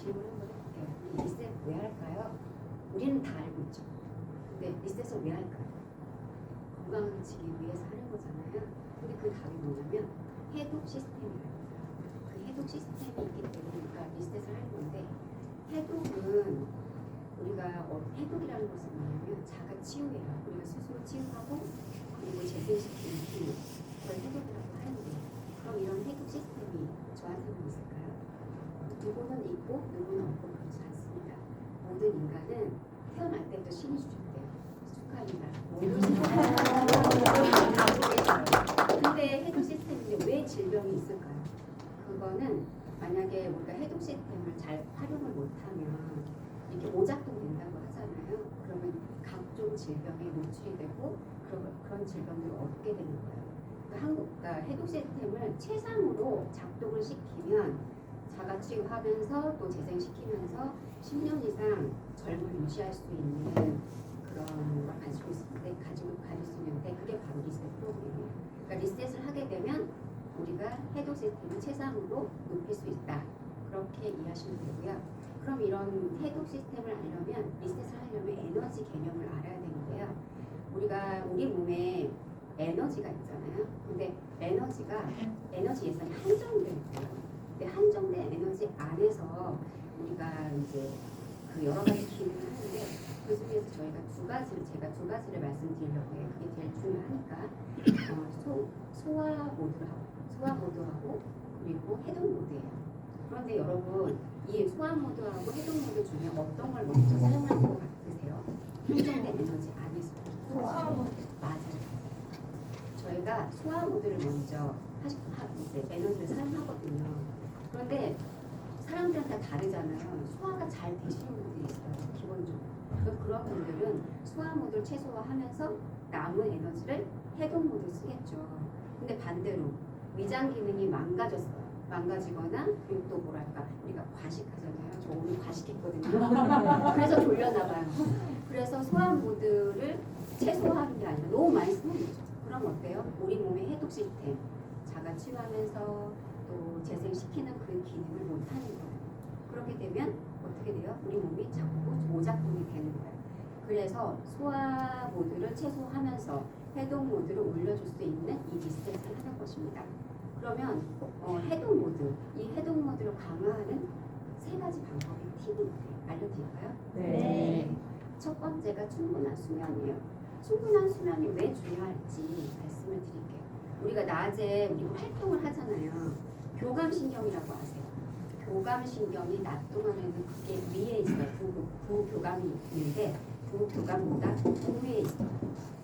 질문 한번 해볼게요. 우리 리셋 왜 할까요? 우리는 다 알고 있죠. 근데 리셋을 왜 할까요? 건강해지기 위해서 하는 거잖아요. 근데 그 답이 뭐냐면 해독 시스템이라는 거예요. 그 해독 시스템이 있기 때문에 우리가 리셋을 하는 건데, 해독은 우리가 해독이라는 것은 뭐냐면 자가 치유예요. 우리가 스스로 치유하고 그리고 재생시키는 기능, 그걸 해독이라고 하는데, 그럼 이런 해독 시스템이 저한테는 있을까요? 누구는 있고 누구는 없고 그렇지 않습니다. 모든 인간은 태어날 때부터 신이 주셨대요. 축하합니다. 모든 근데 해독 시스템인데 왜 질병이 있을까요? 그거는 만약에 우리가 해독 시스템을 잘 활용을 못하면 이렇게 오작동 된다고 하잖아요. 그러면 각종 질병에 노출이 되고 그런 질병들을 얻게 되는 거예요. 그러니까 해독 시스템을 최상으로 작동을 시키면 자가치유하면서 또 재생시키면서 10년 이상 젊음을 유지할 수 있는 그런 걸 가지고 가질 수 있는데, 그게 바로 리셋 프로그램이에요. 그러니까 리셋을 하게 되면 우리가 해독 시스템을 최상으로 높일 수 있다. 그렇게 이해하시면 되고요. 그럼 이런 해독 시스템을 알려면, 리셋을 하려면 에너지 개념을 알아야 되는데요. 우리 몸에 에너지가 있잖아요. 근데 에너지 예산이 한정되어 있고요. 근데 한정된 에너지 안에서 우리가 이제 그 여러 가지 기능을 하는데, 그 중에서 제가 두 가지를 말씀드리려고 해요. 그게 제일 중요하니까. 소화 모드하고 그리고 해독 모드예요. 그런데 여러분, 이 소화 모드하고 해독 모드 중에 어떤 걸 먼저 사용할 것 같으세요? 한정된 에너지 안에서. 소화 모드. 맞아요. 저희가 소화 모드를 먼저 이제 에너지를 사용하거든요. 그런데 사람들은 다 다르잖아요. 소화가 잘 되시는 분들이 있어요. 기본적으로. 그런 분들은 소화 모드를 최소화하면서 남은 에너지를 해독 모드에 쓰겠죠. 근데 반대로 위장 기능이 망가지거나, 그리고 또 뭐랄까, 우리가 과식하잖아요. 저 오늘 과식했거든요. 그래서 졸려나봐요. 그래서 소화 모드를 최소화하는 게 아니라 너무 많이 쓰는 거죠. 그럼 어때요? 우리 몸의 해독 시스템, 자가 치유하면서 또 재생시키는 그 기능을 못하는 거예요. 그렇게 되면 어떻게 돼요? 우리 몸이 자꾸 오작동이 되는 거예요. 그래서 소화 모드를 최소화하면서 해독 모드를 올려줄 수 있는 이 리셋을 하는 것입니다. 그러면 이 해독 모드를 강화하는 세 가지 방법이 팁이 알려드릴까요? 네. 첫 번째가 충분한 수면이에요. 충분한 수면이 왜 중요할지 말씀을 드릴게요. 우리가 낮에 활동을 하잖아요. 교감신경이라고 아세요? 교감신경이 낮 동안에는 그게 위에 있어요. 부교감이 있는데 부교감보다 위에 있어요.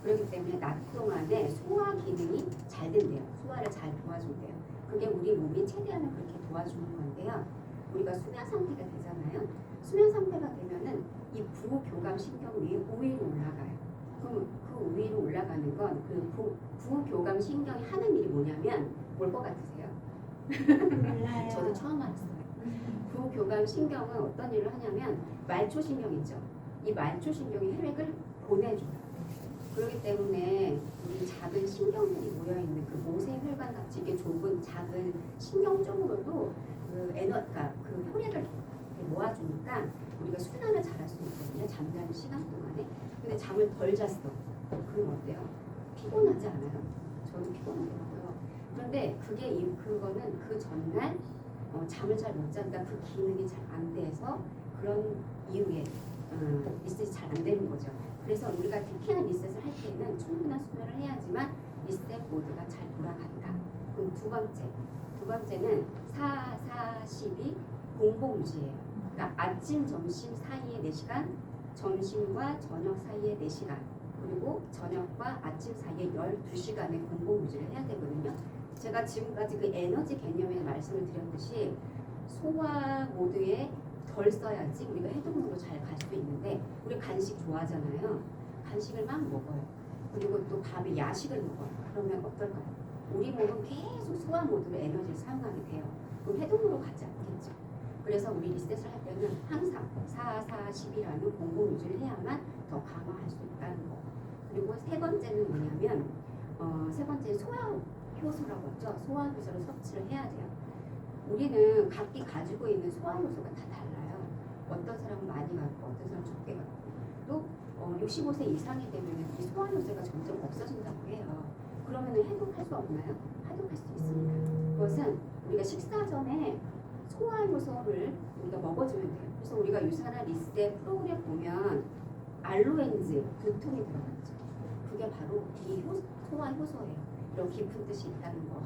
그렇기 때문에 낮 동안에 소화 기능이 잘 된대요. 소화를 잘 도와준대요. 그게 우리 몸이 최대한을 그렇게 도와주는 건데요. 우리가 수면 상태가 되잖아요. 수면 상태가 되면은 이 부교감신경 위에 우위로 올라가요. 그럼 그 위로 올라가는 건 그 부교감신경이 하는 일이 뭐냐면 뭘 것 같으세요? 몰라요. 저도 처음 알았어요. 부교감신경은 어떤 일을 하냐면 말초신경 있죠. 이 말초신경이 혈액을 보내줘요. 그렇기 때문에 우리 작은 신경들이 모여있는 그 모세혈관 같이 이게 좁은 작은 신경 쪽으로도 그 혈액을 모아주니까 우리가 순환을 잘할 수 있거든요. 잠자는 시간 동안에. 근데 잠을 덜 잤어. 그럼 어때요? 피곤하지 않아요? 저는 피곤하더라고요. 그런데 그거는 그 전날 잠을 잘 못 잔다, 그 기능이 잘 안 돼서 그런 이유에 리셋이 잘 안 되는 거죠. 그래서 우리가 특히나 리셋을 할 때는 충분한 수면을 해야지만 리셋 모드가 잘 돌아간다. 그럼 두 번째는 4-4-12 공복 유지예요. 그러니까 아침, 점심 사이에 4시간, 점심과 저녁 사이에 4시간, 그리고 저녁과 아침 사이에 12시간의 공복 유지를 해야 되거든요. 제가 지금까지 그 에너지 개념에 말씀을 드렸듯이 소화 모드에 덜 써야지 우리가 해독 모드로 잘 갈 수 있는데, 우리 간식 좋아하잖아요. 간식을 막 먹어요. 그리고 또 밤에 야식을 먹어요. 그러면 어떨까요? 우리 몸은 계속 소화 모드로 에너지를 사용하게 돼요. 그럼 해독으로 가지 않겠죠. 그래서 우리 리셋을 할 때는 항상 4-4-10이라는 공복 유지를 해야만 더 강화할 수 있다는 거. 그리고 세 번째는 뭐냐면 세 번째 소화 효소라고 하죠. 소화 효소를 섭취를 해야 돼요. 우리는 각기 가지고 있는 소화 효소가 다 달라요. 어떤 사람은 많이 갖고 어떤 사람은 적게 갖고 또 65세 이상이 되면 이 소화 요새가 점점 없어진다고 해요. 그러면 해독할 수 없나요? 해독할 수 있습니다. 그것은 우리가 식사 전에 소화 효소를 우리가 먹어주면 돼요. 그래서 우리가 유산화 리셋 프로그램 보면 알로엔즈, 두통이 들어갔죠. 그게 바로 이 소화 효소예요. 이런 깊은 뜻이 있다는 거.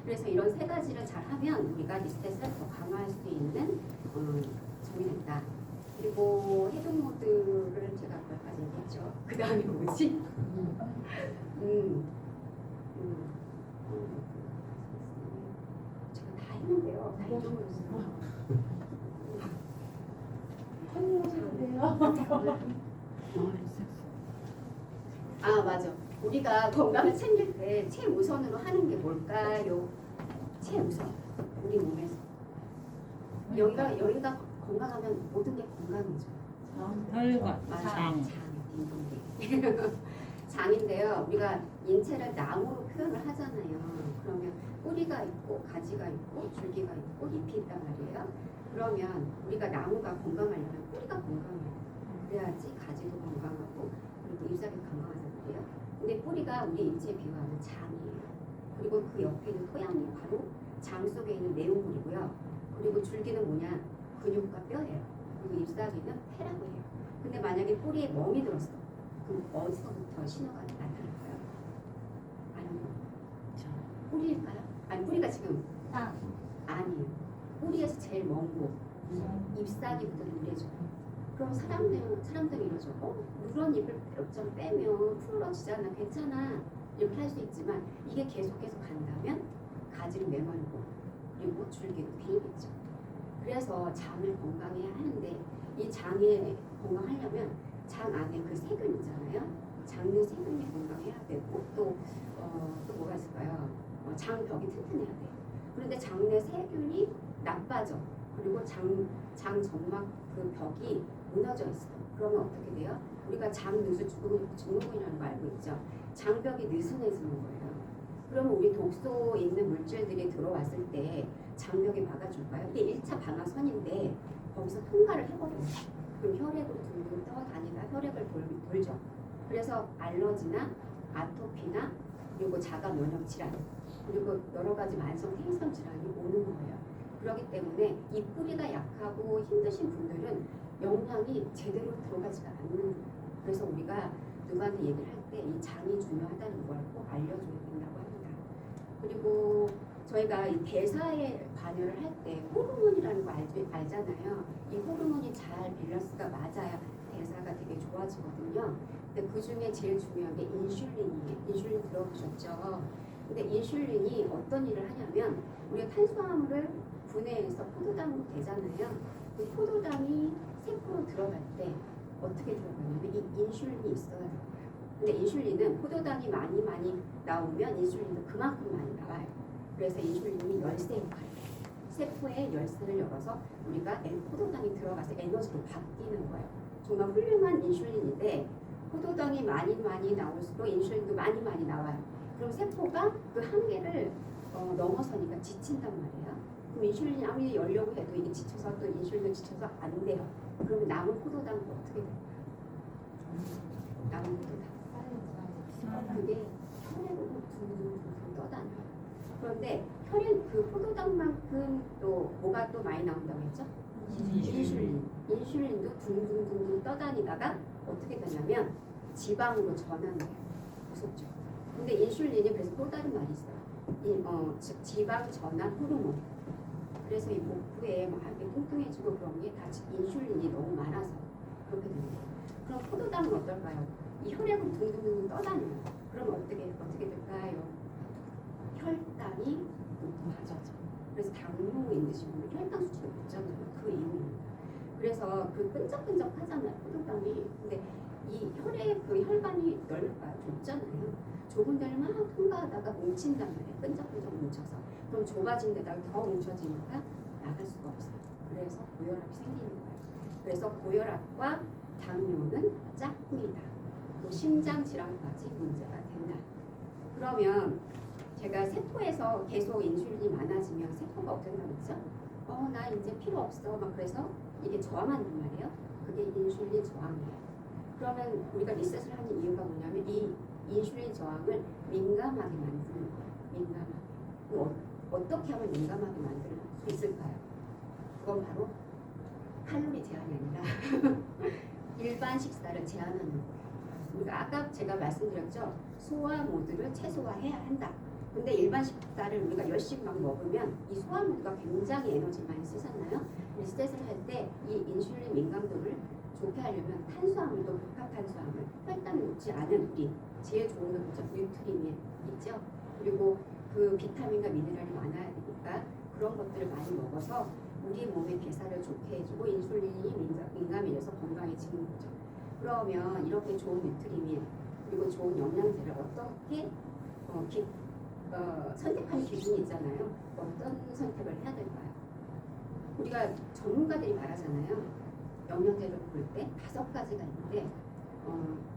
그래서 이런 세 가지를 잘 하면 우리가 리셋을 더 강화할 수 있는 점이 된다. 그리고 해독 모드를 제가 아까까지 얘기했죠. 그 다음이 뭐지? 제가 다 했는데요. 다 잊어버렸어요. 아 맞아. 우리가 건강을 챙길 때 최우선으로 하는 게 뭘까요? 최우선 우리 몸에서 여기가 건강하면 모든 게 건강이죠. 혈관, 맞아. 장. 장인데요. 우리가 인체를 나무로 표현을 하잖아요. 그러면 뿌리가 있고 가지가 있고 줄기가 있고 잎이 있단 말이에요. 그러면 우리가 나무가 건강하려면 뿌리가 건강해요. 그래야지 가지도 건강하고 그리고 잎사귀 건강하단 말이에요. 근데 뿌리가 우리 인체에 비유하는 장이에요. 그리고 그 옆에 있는 토양이 바로 장 속에 있는 내용물이고요. 그리고 줄기는 뭐냐? 근육과 뼈예요. 그리고 잎사귀는 폐라고 해요. 근데 만약에 뿌리에 멍이 들었어. 그럼 어디서부터 신호가 나타날까요? 아니요. 뿌리일까요? 아니 뿌리가 지금 아니에요. 뿌리에서 제일 먼 곳. 잎사귀부터 누래져요. 그럼 사람들이 이러죠. 누런 잎을 좀 빼면 풀어지잖아. 괜찮아. 이렇게 할 수 있지만 이게 계속해서 간다면 가지는 메말고 그리고 줄기도 비겠죠. 그래서 장을 건강해야 하는데 이 장에 건강하려면 장 안에 그 세균 있잖아요. 장내 세균이 건강해야 되고 또 뭐가 있을까요? 장벽이 튼튼해야 돼요. 그런데 장내 세균이 나빠져. 그리고 장 점막 그 벽이 무너져 있어. 그러면 어떻게 돼요? 우리가 장누수 증후군이라는 거 알고 있죠? 장벽이 느슨해지는 거예요. 그러면 우리 독소 있는 물질들이 들어왔을 때 장벽이 막아줄까요? 이게 1차 방아선인데 거기서 통과를 해버려요. 그럼 혈액으로 둥둥 떠다니다 혈액을 돌죠. 그래서 알러지나 아토피나 그리고 자가 면역 질환 그리고 여러 가지 만성 생성 질환이 오는 거예요. 그렇기 때문에 이 뿌리가 약하고 힘드신 분들은 영양이 제대로 들어가지가 않는 거예요. 그래서 우리가 누구한테 얘기를 할 때 이 장이 중요하다는 걸 꼭 알려줘야 된다고 합니다. 그리고 저희가 이 대사에 관여를 할 때 호르몬이라는 거 알잖아요. 이 호르몬이 잘 밸런스가 맞아야 대사가 되게 좋아지거든요. 근데 그 중에 제일 중요한 게 인슐린이에요. 인슐린 들어보셨죠? 근데 인슐린이 어떤 일을 하냐면 우리가 탄수화물을 분해해서 포도당으로 되잖아요. 그 포도당이 세포로 들어갈 때 어떻게 들어가냐면 이 인슐린이 있어야 돼요. 근데 인슐린은 포도당이 많이 나오면 인슐린도 그만큼 많이 나와요. 그래서 인슐린이 열쇠 역할을 해요. 세포의 열쇠를 열어서 우리가 포도당이 들어가서 에너지로 바뀌는 거예요. 정말 훌륭한 인슐린인데 포도당이 많이 나올수록 인슐린도 많이 나와요. 그럼 세포가 그 한계를 넘어서니까 지친단 말이에요. 그럼 인슐린이 아무리 열려고 해도 이게 지쳐서 또 인슐린도 지쳐서 안 돼요. 그러면 남은 포도당은 어떻게 될까요? 남은 포도당. 그게 혈액으로 둥둥 떠다녀요. 그런데 혈액 그 포도당만큼 또 뭐가 또 많이 나온다고 했죠? 인슐린도 둥둥 떠다니다가 어떻게 되냐면 지방으로 전환돼요. 무섭죠? 근데 인슐린이 그래서 또 다른 말이 있어요. 즉 지방 전환 호르몬. 그래서 이 복부에 막 이렇게 뚱뚱해지고 그런 게 다 인슐린이 너무 많아서 그렇게 됩니다. 그럼 포도당은 어떨까요? 이 혈액을 둥둥 떠다녀요. 그럼 어떻게 될까요? 혈당이 높아져요. 그래서 당뇨 있으신 분은 혈당 수치가 높잖아요. 그 이유입니다. 그래서 그 끈적끈적 하잖아요. 포도당이. 근데 이 혈액 그 혈관이 좁잖아요. 좁은 데를 막 통과하다가 뭉친단 말이에요. 끈적끈적 뭉쳐서. 그럼 좁아진 데다가 더 뭉쳐지니까 나갈 수가 없어요. 그래서 고혈압이 생기는 거예요. 그래서 고혈압과 당뇨는 짝꿍이다. 또 심장 질환까지 문제가 된다. 그러면 제가 세포에서 계속 인슐린이 많아지면 세포가 어떻게 나오죠? 나 이제 필요 없어. 막 그래서 이게 저항한단 말이에요. 그게 인슐린 저항이에요. 그러면 우리가 리셋을 하는 이유가 뭐냐면 이 인슐린 저항을 민감하게 만드는 거예요. 민감하게. 어떻게 하면 민감하게 만들 수 있을까요? 그건 바로 칼로리 제한이 아니라 일반 식사를 제한하는 거예요. 그러니까 아까 제가 말씀드렸죠. 소화 모드를 최소화해야 한다. 근데 일반 식사를 우리가 열심히 막 먹으면 이 소화 모드가 굉장히 에너지 많이 쓰잖아요. 리셋을 할 때 이 인슐린 민감도를 좋게 하려면 탄수화물도 복합 탄수화물, 혈당 높지 않은 우리 제일 좋은 거 있죠. 뉴트리민 있죠. 그리고 그 비타민과 미네랄이 많아야 되니까 그런 것들을 많이 먹어서 우리 몸의 대사를 좋게 해주고 인슐린이 민감해져서 건강해지는 거죠. 그러면 이렇게 좋은 뉴트리민 그리고 좋은 영양제를 어떻게 선택하는 기준이 있잖아요. 어떤 선택을 해야 될까요? 우리가 전문가들이 말하잖아요. 영양제를 고를 때 5가지가 있는데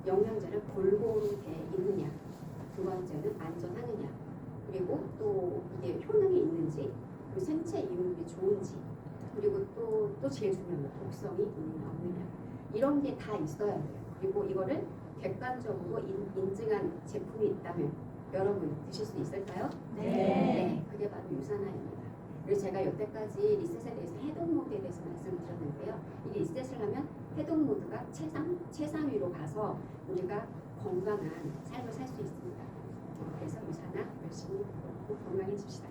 영양제를 골고루 돼 있느냐, 두 번째는 안전하느냐, 그리고 또 이게 효능이 있는지, 그리고 생체 이용률이 좋은지, 그리고 또 제일 중요한 거 독성이 있느냐 없느냐, 이런 게 다 있어야 돼요. 그리고 이거를 객관적으로 인증한 제품이 있다면 여러분 드실 수 있을까요? 네. 그게 바로 유산화입니다. 그래서 제가 여태까지 리셋에 대해서 해독 모드에 대해서 말씀드렸는데요. 이 리셋을 하면 해독 모드가 최상위로 가서 우리가 건강한 삶을 살 수 있습니다. 그래서 유산화 열심히 먹고 건강해집시다.